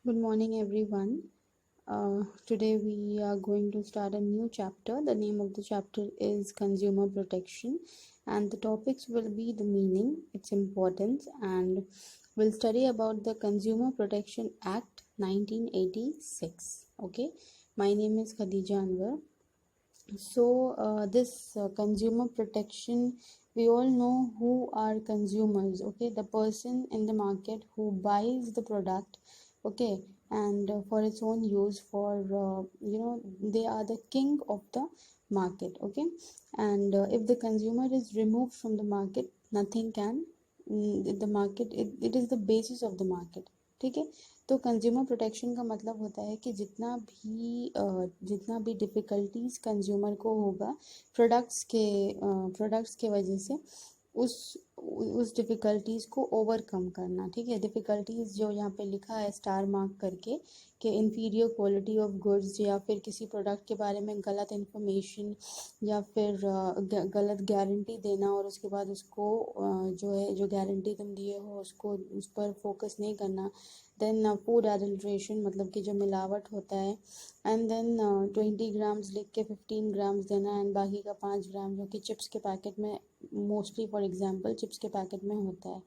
Good morning, everyone. Today we are going to start a new chapter. The name of the chapter is Consumer Protection, and the topics will be the meaning, its importance, and we'll study about the Consumer Protection Act 1986. Okay, my name is Khadija Anwar. This consumer protection, we all know who are consumers. Okay, the person in the market who buys the product. Okay, and for its own use, for they are the king of the market. Okay, and if the consumer is removed from the market, nothing can. The market, it is the basis of the market. ठीक है, तो consumer protection का मतलब होता है कि जितना भी डिफ़िकल्टीज कंज्यूमर को होगा प्रोडक्ट्स के वजह से उस उस डिफ़िकल्टीज को ओवरकम करना। ठीक है, डिफ़िकल्टीज जो यहाँ पे लिखा है स्टार मार्क करके कि इंफीरियर क्वालिटी ऑफ गुड्स, या फिर किसी प्रोडक्ट के बारे में गलत इन्फॉर्मेशन, या फिर गलत गारंटी देना और उसके बाद उसको जो गारंटी तुम दिए हो उसको उस पर फोकस नहीं करना। देन फूड एडल्ट्रेशन, मतलब कि जो मिलावट होता है। एंड देन 20 ग्राम्स लिख के 15 ग्राम्स देना, एंड बाकी का 5 ग्राम जो कि चिप्स के पैकेट में, मोस्टली फॉर एग्जांपल चिप्स के पैकेट में होता है।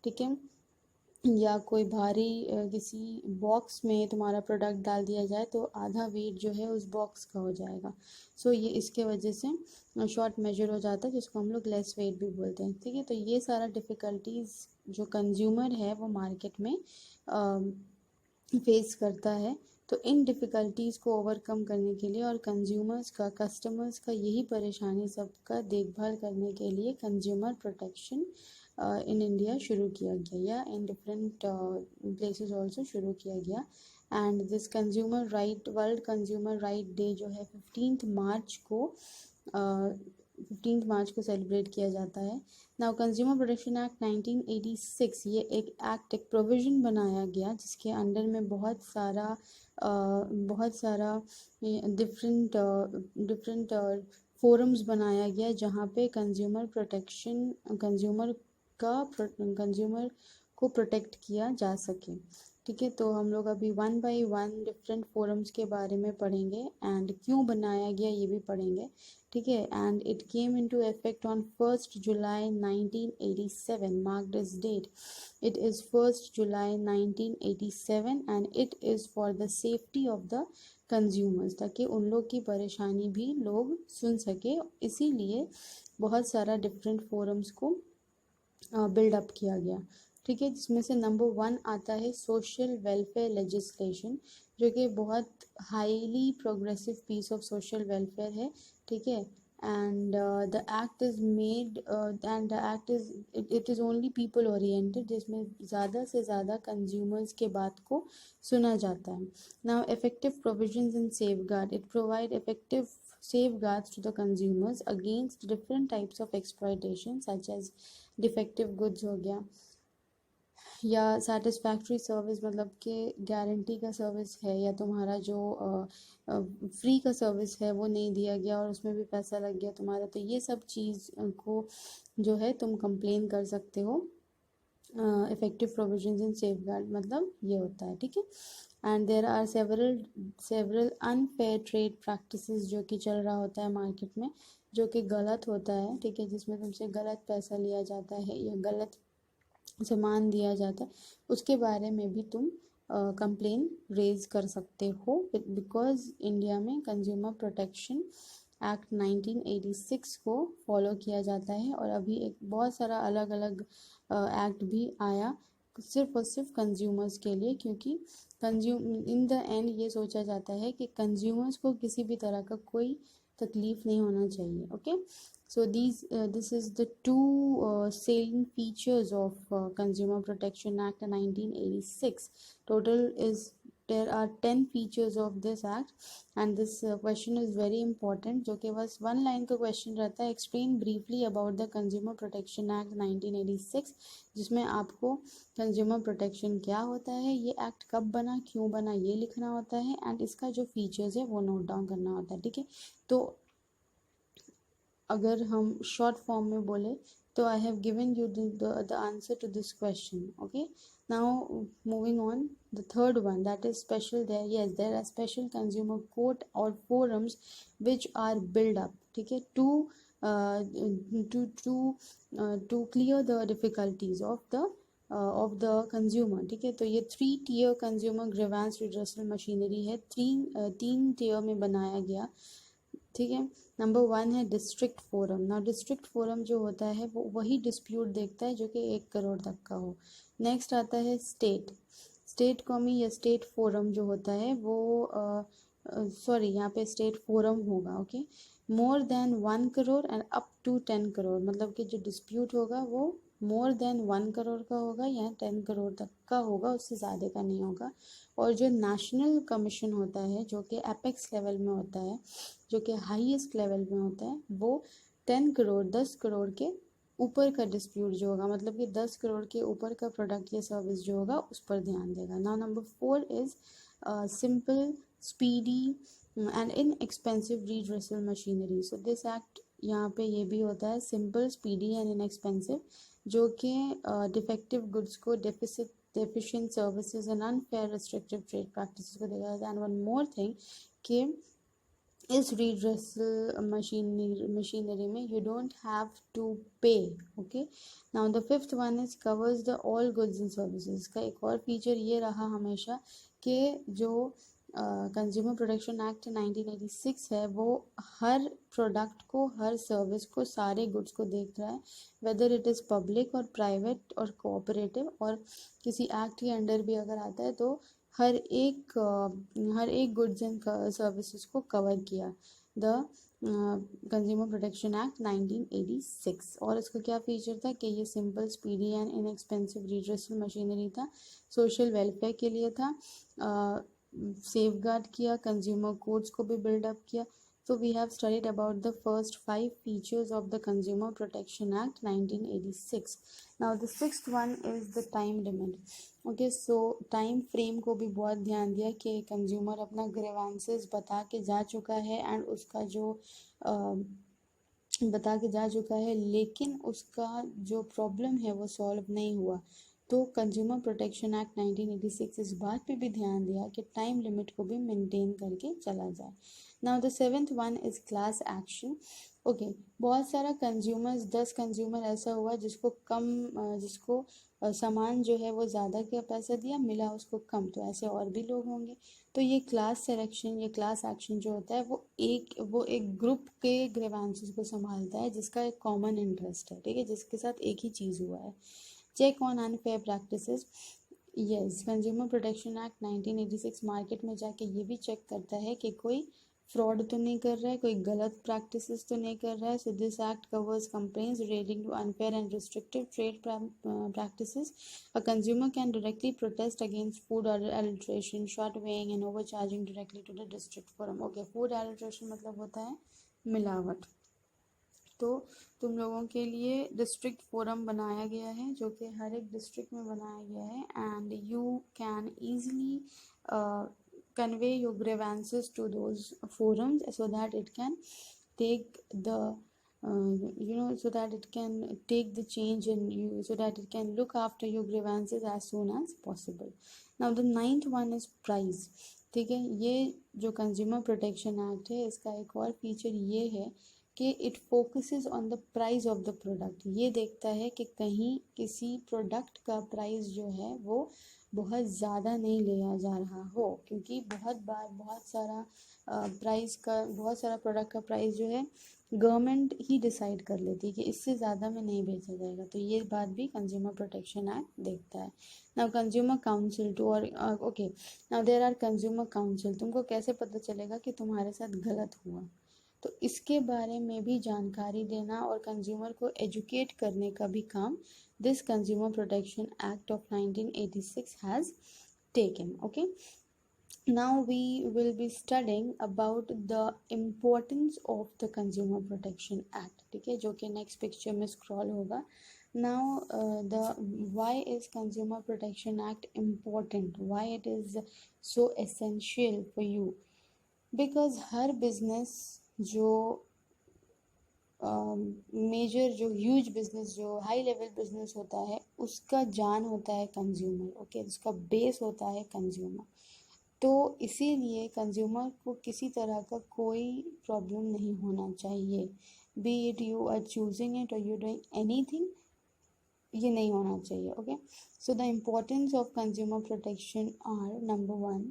ठीक है, या कोई भारी किसी बॉक्स में तुम्हारा प्रोडक्ट डाल दिया जाए तो आधा वेट जो है उस बॉक्स का हो जाएगा। ये इसके वजह से शॉर्ट मेजर हो जाता है, जिसको हम लोग लेस वेट भी बोलते हैं। ठीक है, तो ये सारा डिफ़िकल्टीज जो कंज्यूमर है वो मार्केट में फेस करता है। तो इन डिफ़िकल्टीज़ को ओवरकम करने के लिए और कस्टमर्स का यही परेशानी सबका देखभाल करने के लिए कंज्यूमर प्रोटेक्शन इन इंडिया शुरू किया गया, या इन डिफरेंट प्लेसेस ऑल्सो शुरू किया गया। And this world consumer right day जो है 15 मार्च को सेलिब्रेट किया जाता है। नाउ कंज्यूमर प्रोटेक्शन एक्ट 1986, ये एक प्रोविज़न बनाया गया जिसके अंडर में बहुत सारा डिफरेंट फोरम्स बनाया गया जहाँ पे कंज्यूमर को प्रोटेक्ट किया जा सके। ठीक है, तो हम लोग अभी one by one different forums के बारे में पढ़ेंगे एंड क्यों बनाया गया ये भी पढ़ेंगे। ठीक है, and it came into effect on 1st July 1987, mark this date. It is 1st July 1987 and it is for the safety of the consumers, ताकि उन लोग की परेशानी भी लोग सुन सके। इसीलिए बहुत सारा डिफरेंट फोरम्स को बिल्डअप किया गया। ठीक है, जिसमें से नंबर 1 आता है सोशल वेलफेयर लेजिस्लेशन, जो कि बहुत highly progressive piece of social welfare है। ठीक है, and the act is made and the act it is only people oriented, जिसमें ज़्यादा से ज़्यादा कंज्यूमर्स के बात को सुना जाता है। Now effective provisions in safeguard, it provide effective safeguards to the consumers against different types of exploitation such as defective goods हो गया, या सेटिस्फैक्ट्री सर्विस, मतलब कि गारंटी का सर्विस है या तुम्हारा जो फ्री का सर्विस है वो नहीं दिया गया और उसमें भी पैसा लग गया तुम्हारा, तो ये सब चीज़ को जो है तुम कंप्लेन कर सकते हो। इफेक्टिव प्रोविजंस इन सेफगार्ड मतलब ये होता है। ठीक है, and there are several unfair trade practices जो कि चल रहा होता है मार्केट में, जो कि गलत होता है। ठीक है, जिसमें तुमसे गलत पैसा लिया जाता है या गलत सामान दिया जाता है, उसके बारे में भी तुम कंप्लेन रेज कर सकते हो। बिकॉज इंडिया में कंज्यूमर प्रोटेक्शन एक्ट 1986 को फॉलो किया जाता है, और अभी एक बहुत सारा अलग अलग एक्ट भी आया सिर्फ और सिर्फ कंज्यूमर्स के लिए, क्योंकि इन द एंड ये सोचा जाता है कि कंज्यूमर्स को किसी भी तरह का कोई तकलीफ नहीं होना चाहिए। Okay, so this is the two salient features of Consumer Protection Act 1986. Total is there are 10 features of this act, and this question is very important, जो कि बस 1 लाइन का क्वेश्चन रहता है, explain briefly about the consumer protection act 1986, जिसमें आपको consumer protection क्या होता है, ये एक्ट कब बना, क्यों बना, ये लिखना होता है, एंड इसका जो फीचर्स है वो नोट डाउन करना होता है। ठीक है, तो अगर हम शॉर्ट फॉर्म में बोले तो I have given you the answer to this question. Okay, Now moving on, the third one, that is special. There, yes, there are special consumer court or forums which are built up, ठीक है, uh, to clear the difficulties of the consumer, ठीक है. तो ये 3 tier consumer grievance redressal machinery है, 3 tier में बनाया गया, ठीक है. नंबर 1 है डिस्ट्रिक्ट फोरम. ना डिस्ट्रिक्ट फोरम जो होता है वो वही डिस्प्यूट देखता है जो कि 1 करोड़ तक का हो. नेक्स्ट आता है स्टेट कॉमी या स्टेट फोरम जो होता है वो सॉरी यहाँ पे स्टेट फोरम होगा, okay. More than 1 crore and up to 10 crore, मतलब कि जो डिस्प्यूट होगा वो मोर देन 1 करोड़ का होगा या 10 करोड़ तक का होगा, उससे ज़्यादा का नहीं होगा. और जो नेशनल कमीशन होता है जो कि एपेक्स लेवल में होता है, जो कि हाईएस्ट लेवल में होता है, वो 10 करोड़ 10 करोड़ के ऊपर का डिस्प्यूट जो होगा, मतलब कि 10 करोड़ के ऊपर का प्रोडक्ट या सर्विस जो होगा उस पर ध्यान देगा. Now number 4 is simple speedy and inexpensive redressal machinery. So this act यहाँ पे ये भी होता है सिंपल स्पीडी एंड इनएक्सपेंसिव, जो कि डिफेक्टिव गुड्स को deficient services and unfair restrictive trade practices को देखा जाता है. एंड वन मोर थिंग कि इस redressal machinery में you don't have to pay, okay. now the fifth one is covers the all goods and services. का एक और फीचर ये रहा हमेशा कि जो कंज्यूमर प्रोटेक्शन एक्ट 1986 है वो हर प्रोडक्ट को, हर सर्विस को, सारे गुड्स को देख रहा है, वेदर इट इज़ पब्लिक और प्राइवेट और कोऑपरेटिव. और किसी एक्ट के अंडर भी अगर आता है तो हर एक गुड्स एंड सर्विसेज को कवर किया द कंज्यूमर प्रोटेक्शन एक्ट 1986. और इसका क्या फीचर था कि ये simple speedy and inexpensive redressal machinery था, सोशल वेलफेयर के लिए था, सेफगार्ड किया, कंज्यूमर कोड्स को भी बिल्डअप किया. So we have studied about the first 5 features of the Consumer Protection Act 1986. Now the sixth one is the time limit. Okay, so time frame को भी बहुत ध्यान दिया कि कंज्यूमर अपना ग्रीवेंसेस बता के जा चुका है एंड उसका जो बता के जा चुका है, लेकिन उसका जो प्रॉब्लम है वो सॉल्व नहीं हुआ. तो कंज्यूमर प्रोटेक्शन एक्ट 1986 इस बात पे भी ध्यान दिया कि टाइम लिमिट को भी मेंटेन करके चला जाए. Now the seventh one is class action. Okay, बहुत सारा कंज्यूमर्स 10 कंज्यूमर ऐसा हुआ जिसको सामान जो है वो ज़्यादा का पैसा दिया, मिला उसको कम, तो ऐसे और भी लोग होंगे. तो ये क्लास एक्शन जो होता है वो एक ग्रुप के ग्रीवेंसेस को संभालता है जिसका एक कॉमन इंटरेस्ट है, ठीक है, जिसके साथ एक ही चीज़ हुआ है. Check on unfair practices. Yes, consumer protection act 1986 market में जाके ये भी चेक करता है कि कोई फ्रॉड तो नहीं कर रहा है, कोई गलत प्रैक्टिसेस तो नहीं कर रहा है. So this act covers complaints relating to unfair and restrictive trade practices. A consumer can directly protest against food adulteration, short weighing and overcharging directly to the district forum. Okay, food adulteration मतलब होता है मिलावट. तो तुम लोगों के लिए district forum बनाया गया है जो कि हर एक डिस्ट्रिक्ट में बनाया गया है, and you can easily convey your grievances to those forums so that it can take the so that it can take the change in you, so that it can look after your grievances as soon as possible. Now the ninth one is price. ठीक है, ये जो consumer protection act है इसका एक और feature ये है कि it focuses on the price of the product. ये देखता है कि कहीं किसी प्रोडक्ट का प्राइस जो है वो बहुत ज़्यादा नहीं लिया जा रहा हो, क्योंकि बहुत बार बहुत सारा प्रोडक्ट का प्राइस जो है गवर्नमेंट ही डिसाइड कर लेती है कि इससे ज़्यादा में नहीं बेचा जाएगा. तो ये बात भी कंज्यूमर प्रोटेक्शन एक्ट देखता है. नाउ कंज्यूमर काउंसिल टू और okay, now there are consumer council. तुमको कैसे पता चलेगा कि तुम्हारे साथ गलत हुआ, तो इसके बारे में भी जानकारी देना और कंज्यूमर को एजुकेट करने का भी काम this Consumer Protection Act of 1986 has taken. Okay, now we will be studying about the importance of the Consumer Protection Act. ठीक है, जो कि नेक्स्ट पिक्चर में स्क्रॉल होगा. Now the why is Consumer Protection Act important, why it is so essential for you? because her business जो major जो huge business, जो high level business होता है, उसका जान होता है कंज्यूमर, ओके, उसका बेस होता है कंज्यूमर। तो इसीलिए कंज्यूमर को किसी तरह का कोई प्रॉब्लम नहीं होना चाहिए, be it you are choosing it और यू डूइंग एनीथिंग, ये नहीं होना चाहिए, okay. So the importance of consumer protection are, number 1,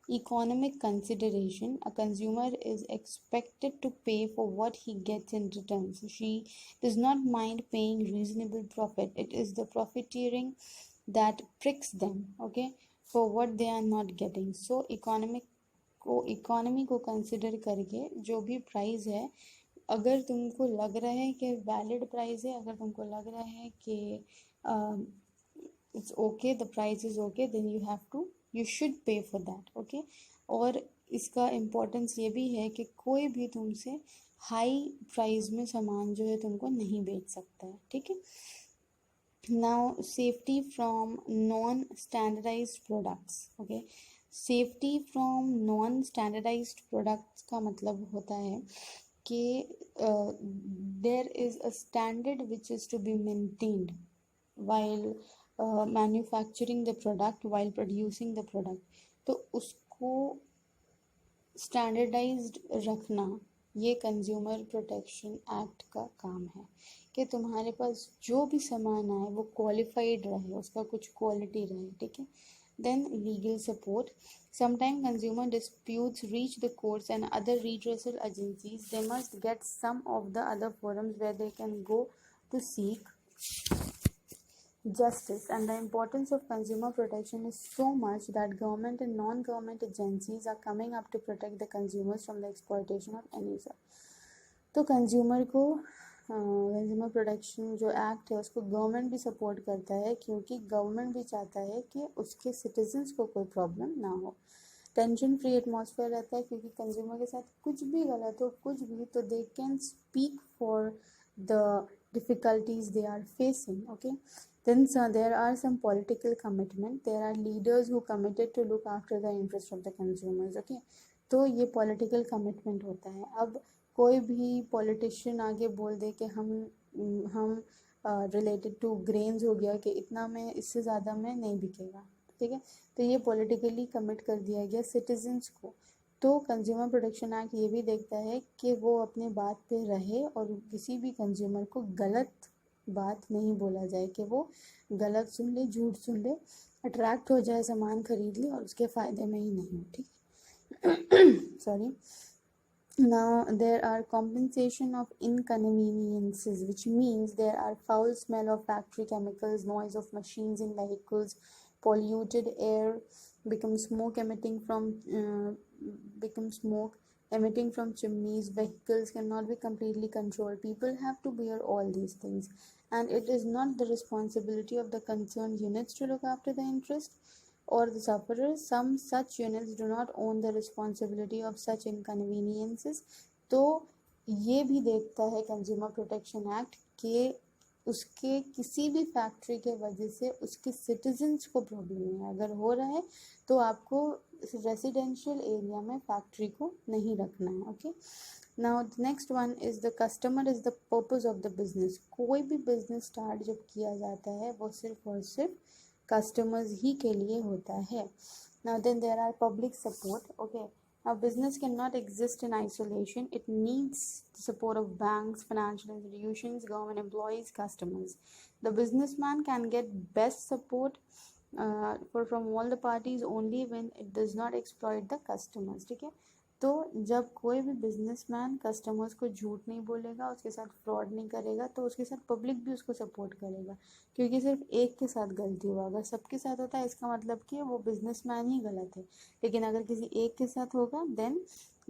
economic consideration. A consumer is expected to pay for what he gets in return. So she does not mind paying reasonable profit. It is the profiteering that pricks them, okay, for what they are not getting. So economy को consider करके जो भी price है, अगर तुमको लग रहा है कि वैलिड प्राइस है, अगर तुमको लग रहा है कि it's okay, the price is okay, then you should pay for that, okay. और इसका इम्पोर्टेंस ये भी है कि कोई भी तुमसे हाई प्राइस में सामान जो है तुमको नहीं बेच सकता है, ठीक है। Now safety from non standardised products, okay. Safety from non standardised products का मतलब होता है कि there is a standard which is to be maintained while manufacturing the product, while producing the product. तो उसको स्टैंडर्डाइज्ड रखना, ये कंज्यूमर प्रोटेक्शन एक्ट का काम है कि तुम्हारे पास जो भी सामान आए वो क्वालिफाइड रहे, उसका कुछ क्वालिटी रहे, ठीक है। Then legal support. Sometimes consumer disputes reach the courts and other redressal agencies. They must get some of the other forums where they can go to seek justice. And the importance of consumer protection is so much that government and non-government agencies are coming up to protect the consumers from the exploitation of any sort. तो consumer को consumer protection जो act है उसको government भी support करता है, क्योंकि government भी चाहता है कि उसके सिटीजन्स को कोई प्रॉब्लम ना हो। टेंशन फ्री एटमॉस्फेयर रहता है, क्योंकि कंज्यूमर के साथ कुछ भी गलत हो, कुछ भी, तो they can speak for the difficulties they are facing, okay. Then there are some political commitment. There are leaders who committed to look after the interest of the consumers, okay. तो ये पॉलिटिकल कमिटमेंट होता है। अब कोई भी politician आगे बोल दे कि हम रिलेटेड टू ग्रेन्स हो गया कि इतना में, इससे ज़्यादा में नहीं बिकेगा, ठीक है। तो ये पॉलिटिकली कमिट कर दिया गया सिटीजन्स को। तो कंज्यूमर प्रोटेक्शन एक्ट ये भी देखता है कि वो अपने बात पे रहे और किसी भी कंज्यूमर को गलत बात नहीं बोला जाए कि वो गलत सुन ले, झूठ सुन ले, अट्रैक्ट हो जाए, सामान खरीद ले और उसके फ़ायदे में ही नहीं हो, ठीक है। Sorry. Now there are compensation of inconveniences, which means there are foul smell of factory chemicals, noise of machines in vehicles, polluted air, become smoke emitting from chimneys, vehicles cannot be completely controlled. People have to bear all these things, and it is not the responsibility of the concerned units to look after the interest or the sufferers. Some such units do not own the responsibility of such inconveniences. तो ये भी देखता है consumer protection act कि उसके किसी भी factory के वजह से उसके सिटीजन्स को प्रॉब्लम नहीं है। अगर हो रहा है तो आपको रेसिडेंशियल एरिया में फैक्ट्री को नहीं रखना है, okay. Now next one is the customer is the purpose of the business. कोई भी बिजनेस स्टार्ट जब किया जाता है वो सिर्फ और सिर्फ कस्टमर्स ही के लिए होता है। Now then there are public support, okay. Now business cannot exist in isolation. It needs the support of banks, financial institutions, government employees, customers. The businessman can get best support from all the parties only when it does not exploit the customers, ठीक है। तो जब कोई भी businessman customers को झूठ नहीं बोलेगा, उसके साथ फ्रॉड नहीं करेगा, तो उसके साथ पब्लिक भी उसको सपोर्ट करेगा, क्योंकि सिर्फ एक के साथ गलती हुआ, अगर सबके साथ होता है इसका मतलब कि वो बिजनेसमैन ही गलत है। लेकिन अगर किसी एक के साथ होगा then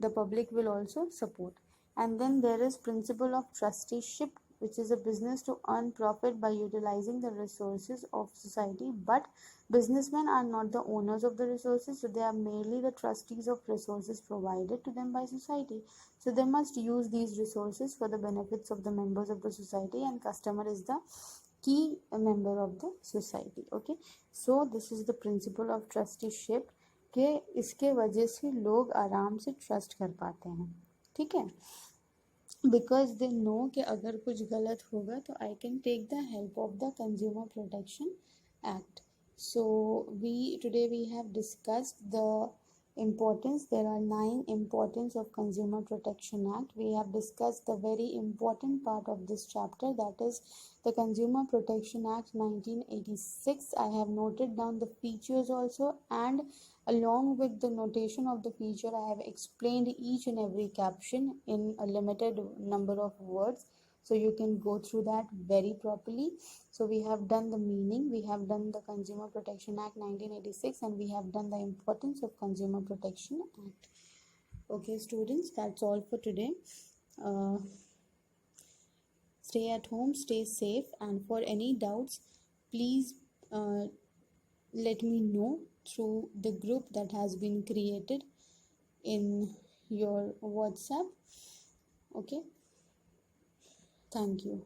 the public will also support. And then there is principle of trusteeship, which is a business to earn profit by utilizing the resources of society, but businessmen are not the owners of the resources, so they are merely the trustees of resources provided to them by society. So they must use these resources for the benefits of the members of the society, and customer is the key member of the society, okay. So this is the principle of trusteeship के इसके वजह से लोग आराम से trust कर पाते हैं, ठीक है। बिकॉज दे नो कि अगर कुछ गलत होगा तो I can take the help of the consumer protection act. So today we have discussed the importance. There are 9 importance of Consumer Protection Act. We have discussed the very important part of this chapter, that is the Consumer Protection Act 1986. I have noted down the features also, and along with the notation of the feature, I have explained each and every caption in a limited number of words, so you can go through that very properly. So we have done the meaning, we have done the Consumer Protection Act 1986, and we have done the importance of Consumer Protection Act. Okay students, that's all for today. Stay at home, stay safe, and for any doubts, please let me know through the group that has been created in your WhatsApp. Okay, thank you.